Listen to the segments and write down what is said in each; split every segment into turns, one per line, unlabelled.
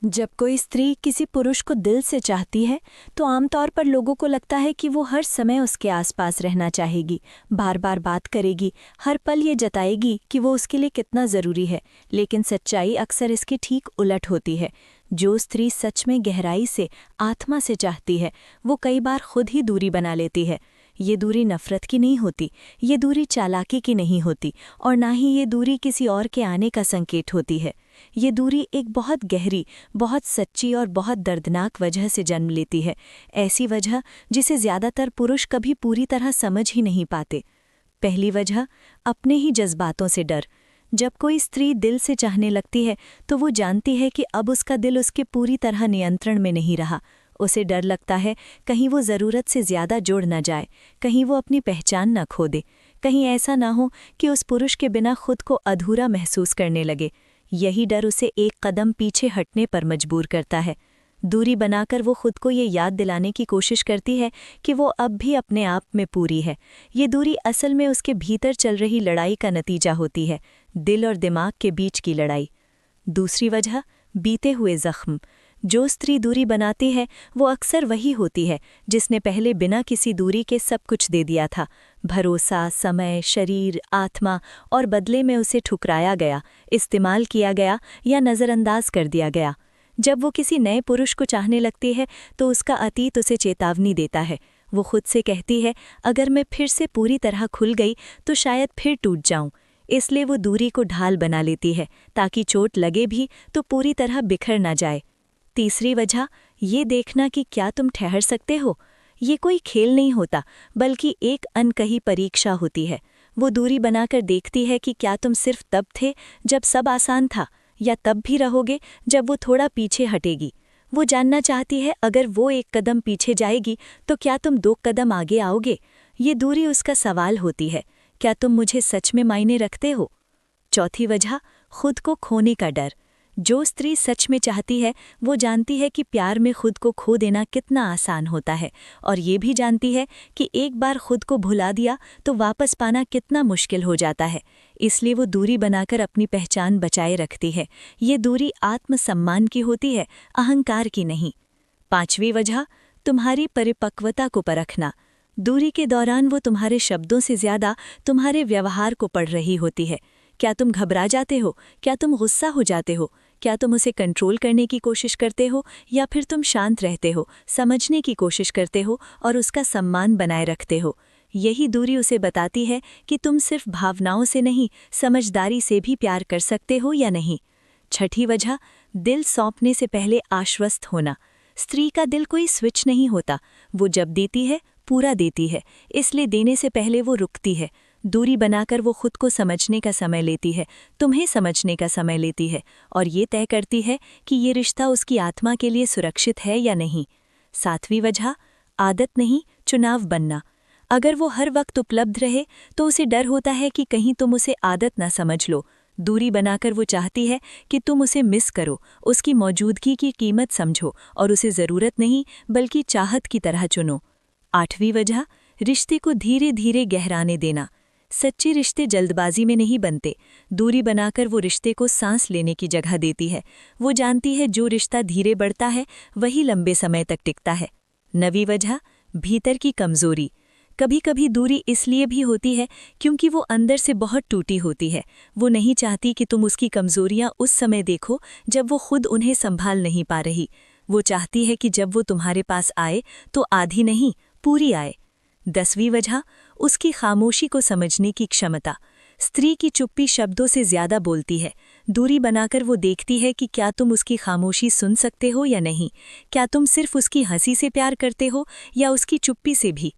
जब कोई स्त्री किसी पुरुष को दिल से चाहती है तो आमतौर पर लोगों को लगता है कि वो हर समय उसके आसपास रहना चाहेगी, बार बार बात करेगी, हर पल ये जताएगी कि वो उसके लिए कितना ज़रूरी है। लेकिन सच्चाई अक्सर इसकी ठीक उलट होती है। जो स्त्री सच में गहराई से, आत्मा से चाहती है, वो कई बार खुद ही दूरी बना लेती है। ये दूरी नफ़रत की नहीं होती, ये दूरी चालाकी की नहीं होती, और ना ही ये दूरी किसी और के आने का संकेत होती है। ये दूरी एक बहुत गहरी, बहुत सच्ची और बहुत दर्दनाक वजह से जन्म लेती है। ऐसी वजह जिसे ज़्यादातर पुरुष कभी पूरी तरह समझ ही नहीं पाते। पहली वजह, अपने ही जज्बातों से डर। जब कोई स्त्री दिल से चाहने लगती है तो वो जानती है कि अब उसका दिल उसके पूरी तरह नियंत्रण में नहीं रहा। उसे डर लगता है कहीं वो ज़रूरत से ज़्यादा जुड़ न जाए, कहीं वो अपनी पहचान न खो दे, कहीं ऐसा ना हो कि उस पुरुष के बिना खुद को अधूरा महसूस करने लगे। यही डर उसे एक कदम पीछे हटने पर मजबूर करता है। दूरी बनाकर वो खुद को ये याद दिलाने की कोशिश करती है कि वो अब भी अपने आप में पूरी है। ये दूरी असल में उसके भीतर चल रही लड़ाई का नतीजा होती है, दिल और दिमाग के बीच की लड़ाई। दूसरी वजह, बीते हुए ज़ख्म। जो स्त्री दूरी बनाती है वो अक्सर वही होती है जिसने पहले बिना किसी दूरी के सब कुछ दे दिया था। भरोसा, समय, शरीर, आत्मा, और बदले में उसे ठुकराया गया, इस्तेमाल किया गया या नज़रअंदाज कर दिया गया। जब वो किसी नए पुरुष को चाहने लगती है तो उसका अतीत उसे चेतावनी देता है। वो खुद से कहती है, अगर मैं फिर से पूरी तरह खुल गई तो शायद फिर टूट जाऊं। इसलिए वो दूरी को ढाल बना लेती है ताकि चोट लगे भी तो पूरी तरह बिखर ना जाए। तीसरी वजह, ये देखना कि क्या तुम ठहर सकते हो। ये कोई खेल नहीं होता, बल्कि एक अनकही परीक्षा होती है। वो दूरी बनाकर देखती है कि क्या तुम सिर्फ तब थे जब सब आसान था, या तब भी रहोगे जब वो थोड़ा पीछे हटेगी। वो जानना चाहती है अगर वो एक कदम पीछे जाएगी तो क्या तुम 2 कदम आगे आओगे। ये दूरी उसका सवाल होती है, क्या तुम मुझे सच में मायने रखते हो। चौथी वजह, खुद को खोने का डर। जो स्त्री सच में चाहती है वो जानती है कि प्यार में खुद को खो देना कितना आसान होता है, और ये भी जानती है कि एक बार खुद को भुला दिया तो वापस पाना कितना मुश्किल हो जाता है। इसलिए वो दूरी बनाकर अपनी पहचान बचाए रखती है। ये दूरी आत्मसम्मान की होती है, अहंकार की नहीं। पांचवी वजह, तुम्हारी परिपक्वता को परखना। दूरी के दौरान वो तुम्हारे शब्दों से ज़्यादा तुम्हारे व्यवहार को पढ़ रही होती है। क्या तुम घबरा जाते हो, क्या तुम गुस्सा हो जाते हो, क्या तुम उसे कंट्रोल करने की कोशिश करते हो, या फिर तुम शांत रहते हो, समझने की कोशिश करते हो और उसका सम्मान बनाए रखते हो। यही दूरी उसे बताती है कि तुम सिर्फ भावनाओं से नहीं, समझदारी से भी प्यार कर सकते हो या नहीं। छठी वजह, दिल सौंपने से पहले आश्वस्त होना। स्त्री का दिल कोई स्विच नहीं होता, वो जब देती है पूरा देती है, इसलिए देने से पहले वो रुकती है। दूरी बनाकर वो खुद को समझने का समय लेती है, तुम्हें समझने का समय लेती है, और ये तय करती है कि ये रिश्ता उसकी आत्मा के लिए सुरक्षित है या नहीं। सातवीं वजह, आदत नहीं, चुनाव बनना। अगर वो हर वक्त उपलब्ध रहे तो उसे डर होता है कि कहीं तुम उसे आदत ना समझ लो। दूरी बनाकर वो चाहती है कि तुम उसे मिस करो, उसकी मौजूदगी की कीमत समझो और उसे ज़रूरत नहीं बल्कि चाहत की तरह चुनो। आठवीं वजह, रिश्ते को धीरे धीरे गहराने देना। सच्चे रिश्ते जल्दबाजी में नहीं बनते। दूरी बनाकर वो रिश्ते को सांस लेने की जगह देती है। वो जानती है जो रिश्ता धीरे बढ़ता है वही लंबे समय तक टिकता है। नवीं वजह, भीतर की कमज़ोरी। कभी कभी दूरी इसलिए भी होती है क्योंकि वो अंदर से बहुत टूटी होती है। वो नहीं चाहती कि तुम उसकी कमज़ोरियाँ उस समय देखो जब वो खुद उन्हें संभाल नहीं पा रही। वो चाहती है कि जब वो तुम्हारे पास आए तो आधी नहीं, पूरी आए। 10वीं वजह, उसकी खामोशी को समझने की क्षमता। स्त्री की चुप्पी शब्दों से ज़्यादा बोलती है। दूरी बनाकर वो देखती है कि क्या तुम उसकी खामोशी सुन सकते हो या नहीं, क्या तुम सिर्फ उसकी हंसी से प्यार करते हो या उसकी चुप्पी से भी।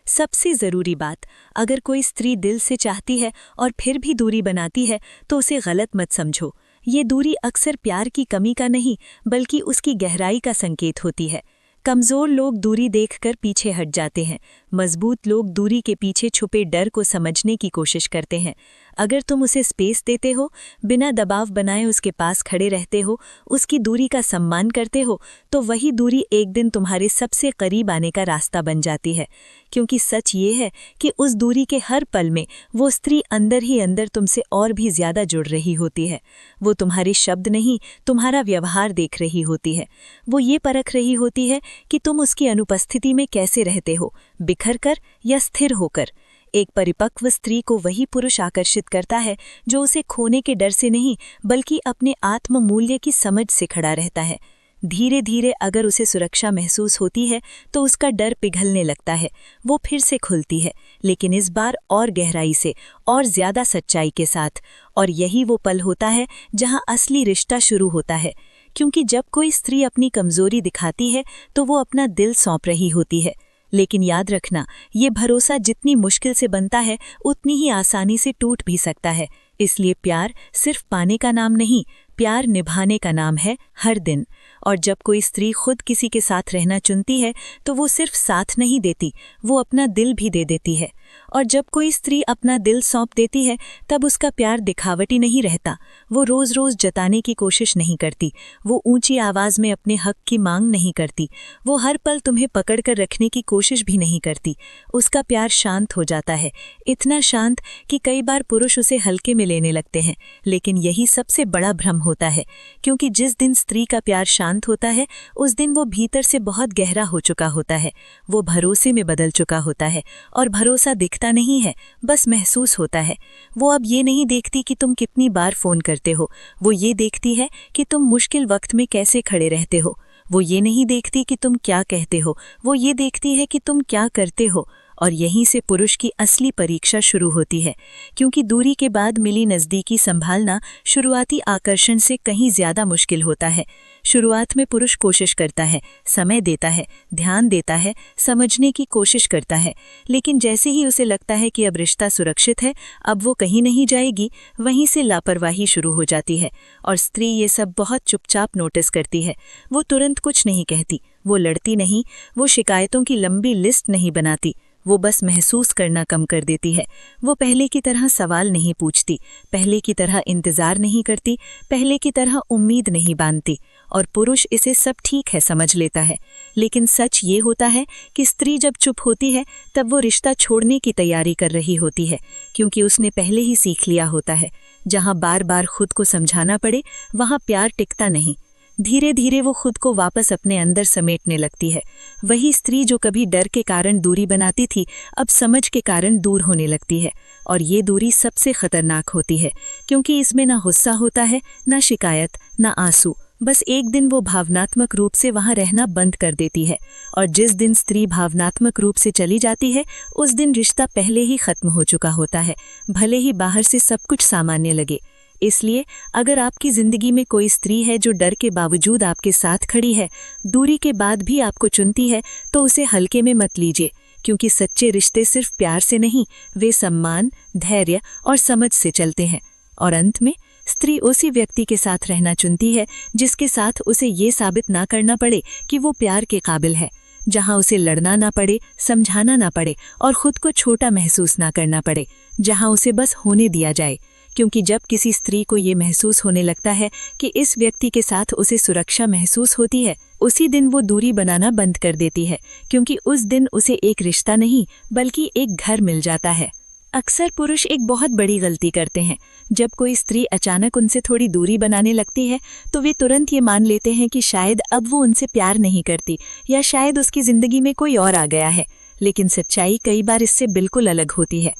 सबसे ज़रूरी बात, अगर कोई स्त्री दिल से चाहती है और फिर भी दूरी बनाती है तो उसे गलत मत समझो। ये दूरी अक्सर प्यार की कमी का नहीं बल्कि उसकी गहराई का संकेत होती है। कमज़ोर लोग दूरी देखकर पीछे हट जाते हैं, मजबूत लोग दूरी के पीछे छुपे डर को समझने की कोशिश करते हैं। अगर तुम उसे स्पेस देते हो, बिना दबाव बनाए उसके पास खड़े रहते हो, उसकी दूरी का सम्मान करते हो, तो वही दूरी एक दिन तुम्हारे सबसे करीब आने का रास्ता बन जाती है। क्योंकि सच ये है कि उस दूरी के हर पल में वो स्त्री अंदर ही अंदर तुमसे और भी ज्यादा जुड़ रही होती है। वो तुम्हारे शब्द नहीं, तुम्हारा व्यवहार देख रही होती है। वो ये परख रही होती है कि तुम उसकी अनुपस्थिति में कैसे रहते हो, बिखर कर या स्थिर होकर। एक परिपक्व स्त्री को वही पुरुष आकर्षित करता है जो उसे खोने के डर से नहीं, बल्कि अपने आत्म मूल्य की समझ से खड़ा रहता है। धीरे धीरे अगर उसे सुरक्षा महसूस होती है तो उसका डर पिघलने लगता है। वो फिर से खुलती है, लेकिन इस बार और गहराई से और ज्यादा सच्चाई के साथ। और यही वो पल होता है जहां असली रिश्ता शुरू होता है। क्योंकि जब कोई स्त्री अपनी कमजोरी दिखाती है तो वो अपना दिल सौंप रही होती है। लेकिन याद रखना, ये भरोसा जितनी मुश्किल से बनता है उतनी ही आसानी से टूट भी सकता है। इसलिए प्यार सिर्फ पाने का नाम नहीं, प्यार निभाने का नाम है, हर दिन। और जब कोई स्त्री खुद किसी के साथ रहना चुनती है तो वो सिर्फ साथ नहीं देती, वो अपना दिल भी दे देती है। और जब कोई स्त्री अपना दिल सौंप देती है तब उसका प्यार दिखावटी नहीं रहता। वो रोज रोज जताने की कोशिश नहीं करती, वो ऊंची आवाज में अपने हक की मांग नहीं करती, वो हर पल तुम्हें पकड़ कर रखने की कोशिश भी नहीं करती। उसका प्यार शांत हो जाता है, इतना शांत कि कई बार पुरुष उसे हल्के में लेने लगते हैं। लेकिन यही सबसे बड़ा भ्रम होता है, क्योंकि जिस दिन स्त्री का प्यार शांत होता है उस दिन वो भीतर से बहुत गहरा हो चुका होता है। वो भरोसे में बदल चुका होता है। और भरोसा दिखता नहीं है, बस महसूस होता है। वो अब ये नहीं देखती कि तुम कितनी बार फोन करते हो, वो ये देखती है कि तुम मुश्किल वक्त में कैसे खड़े रहते हो। वो ये नहीं देखती कि तुम क्या कहते हो, वो ये देखती है कि तुम क्या करते हो। और यहीं से पुरुष की असली परीक्षा शुरू होती है, क्योंकि दूरी के बाद मिली नज़दीकी संभालना शुरुआती आकर्षण से कहीं ज़्यादा मुश्किल होता है। शुरुआत में पुरुष कोशिश करता है, समय देता है, ध्यान देता है, समझने की कोशिश करता है। लेकिन जैसे ही उसे लगता है कि अब रिश्ता सुरक्षित है, अब वो कहीं नहीं जाएगी, वहीं से लापरवाही शुरू हो जाती है। और स्त्री ये सब बहुत चुपचाप नोटिस करती है। वो तुरंत कुछ नहीं कहती, वो लड़ती नहीं, वो शिकायतों की लंबी लिस्ट नहीं बनाती, वो बस महसूस करना कम कर देती है। वो पहले की तरह सवाल नहीं पूछती, पहले की तरह इंतजार नहीं करती, पहले की तरह उम्मीद नहीं बांधती। और पुरुष इसे सब ठीक है समझ लेता है। लेकिन सच ये होता है कि स्त्री जब चुप होती है तब वो रिश्ता छोड़ने की तैयारी कर रही होती है, क्योंकि उसने पहले ही सीख लिया होता है, जहाँ बार बार खुद को समझाना पड़े वहाँ प्यार टिकता नहीं। धीरे धीरे वो खुद को वापस अपने अंदर समेटने लगती है। वही स्त्री जो कभी डर के कारण दूरी बनाती थी, अब समझ के कारण दूर होने लगती है। और ये दूरी सबसे खतरनाक होती है, क्योंकि इसमें ना गुस्सा होता है, ना शिकायत, ना आंसू। बस एक दिन वो भावनात्मक रूप से वहाँ रहना बंद कर देती है। और जिस दिन स्त्री भावनात्मक रूप से चली जाती है, उस दिन रिश्ता पहले ही खत्म हो चुका होता है, भले ही बाहर से सब कुछ सामान्य लगे। इसलिए अगर आपकी जिंदगी में कोई स्त्री है जो डर के बावजूद आपके साथ खड़ी है, दूरी के बाद भी आपको चुनती है, तो उसे हल्के में मत लीजिए। क्योंकि सच्चे रिश्ते सिर्फ प्यार से नहीं, वे सम्मान, धैर्य और समझ से चलते हैं। और अंत में स्त्री उसी व्यक्ति के साथ रहना चुनती है जिसके साथ उसे ये साबित ना करना पड़े कि वो प्यार के काबिल है, जहां उसे लड़ना ना पड़े, समझाना ना पड़े और खुद को छोटा महसूस ना करना पड़े, जहां उसे बस होने दिया जाए। क्योंकि जब किसी स्त्री को ये महसूस होने लगता है कि इस व्यक्ति के साथ उसे सुरक्षा महसूस होती है, उसी दिन वो दूरी बनाना बंद कर देती है, क्योंकि उस दिन उसे एक रिश्ता नहीं बल्कि एक घर मिल जाता है। अक्सर पुरुष एक बहुत बड़ी गलती करते हैं। जब कोई स्त्री अचानक उनसे थोड़ी दूरी बनाने लगती है तो वे तुरंत ये मान लेते हैं कि शायद अब वो उनसे प्यार नहीं करती, या शायद उसकी जिंदगी में कोई और आ गया है। लेकिन सच्चाई कई बार इससे बिल्कुल अलग होती है।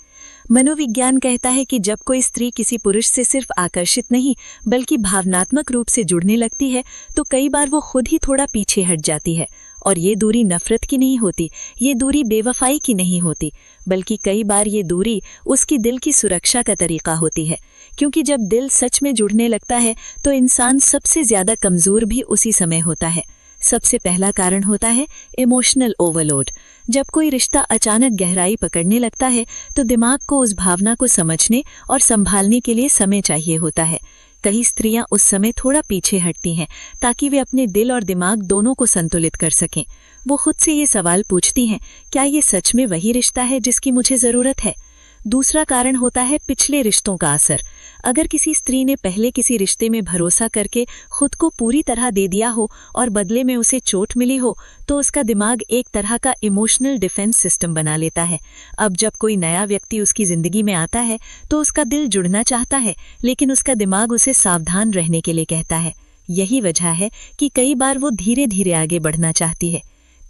मनोविज्ञान कहता है कि जब कोई स्त्री किसी पुरुष से सिर्फ आकर्षित नहीं बल्कि भावनात्मक रूप से जुड़ने लगती है, तो कई बार वो खुद ही थोड़ा पीछे हट जाती है। और ये दूरी नफरत की नहीं होती, ये दूरी बेवफाई की नहीं होती, बल्कि कई बार ये दूरी उसकी दिल की सुरक्षा का तरीका होती है। क्योंकि जब दिल सच में जुड़ने लगता है तो इंसान सबसे ज्यादा कमजोर भी उसी समय होता है। सबसे पहला कारण होता है इमोशनल ओवरलोड। जब कोई रिश्ता अचानक गहराई पकड़ने लगता है तो दिमाग को उस भावना को समझने और संभालने के लिए समय चाहिए होता है।
कई स्त्रियां उस समय थोड़ा पीछे हटती हैं ताकि वे अपने दिल और दिमाग दोनों को संतुलित कर सकें। वो खुद से ये सवाल पूछती हैं, क्या ये सच में वही रिश्ता है जिसकी मुझे ज़रूरत है? दूसरा कारण होता है पिछले रिश्तों का असर। अगर किसी स्त्री ने पहले किसी रिश्ते में भरोसा करके खुद को पूरी तरह दे दिया हो और बदले में उसे चोट मिली हो, तो उसका दिमाग एक तरह का इमोशनल डिफेंस सिस्टम बना लेता है। अब जब कोई नया व्यक्ति उसकी जिंदगी में आता है तो उसका दिल जुड़ना चाहता है, लेकिन उसका दिमाग उसे सावधान रहने के लिए कहता है। यही वजह है कि कई बार वो धीरे धीरे आगे बढ़ना चाहती है।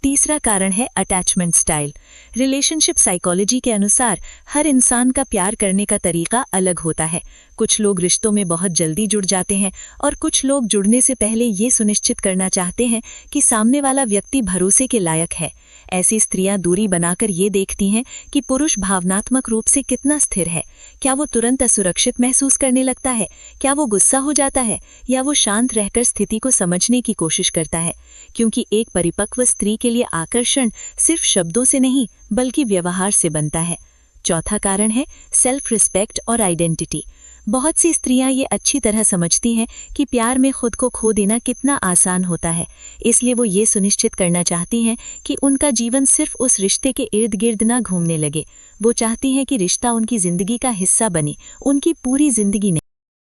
तीसरा कारण है अटैचमेंट स्टाइल। रिलेशनशिप साइकोलॉजी के अनुसार हर इंसान का प्यार करने का तरीका अलग होता है। कुछ लोग रिश्तों में बहुत जल्दी जुड़ जाते हैं और कुछ लोग जुड़ने से पहले ये सुनिश्चित करना चाहते हैं कि सामने वाला व्यक्ति भरोसे के लायक है। ऐसी स्त्रियां दूरी बनाकर ये देखती हैं कि पुरुष भावनात्मक रूप से कितना स्थिर है। क्या वो तुरंत असुरक्षित महसूस करने लगता है? क्या वो गुस्सा हो जाता है? या वो शांत रहकर स्थिति को समझने की कोशिश करता है? क्योंकि एक परिपक्व स्त्री के लिए आकर्षण सिर्फ शब्दों से नहीं बल्कि व्यवहार से बनता है। चौथा कारण है सेल्फ रिस्पेक्ट और आइडेंटिटी। बहुत सी स्त्रियां ये अच्छी तरह समझती हैं कि प्यार में खुद को खो देना कितना आसान होता है, इसलिए वो ये सुनिश्चित करना चाहती हैं कि उनका जीवन सिर्फ उस रिश्ते के इर्द गिर्द ना घूमने लगे। वो चाहती हैं कि रिश्ता उनकी जिंदगी का हिस्सा बने, उनकी पूरी जिंदगी नहीं।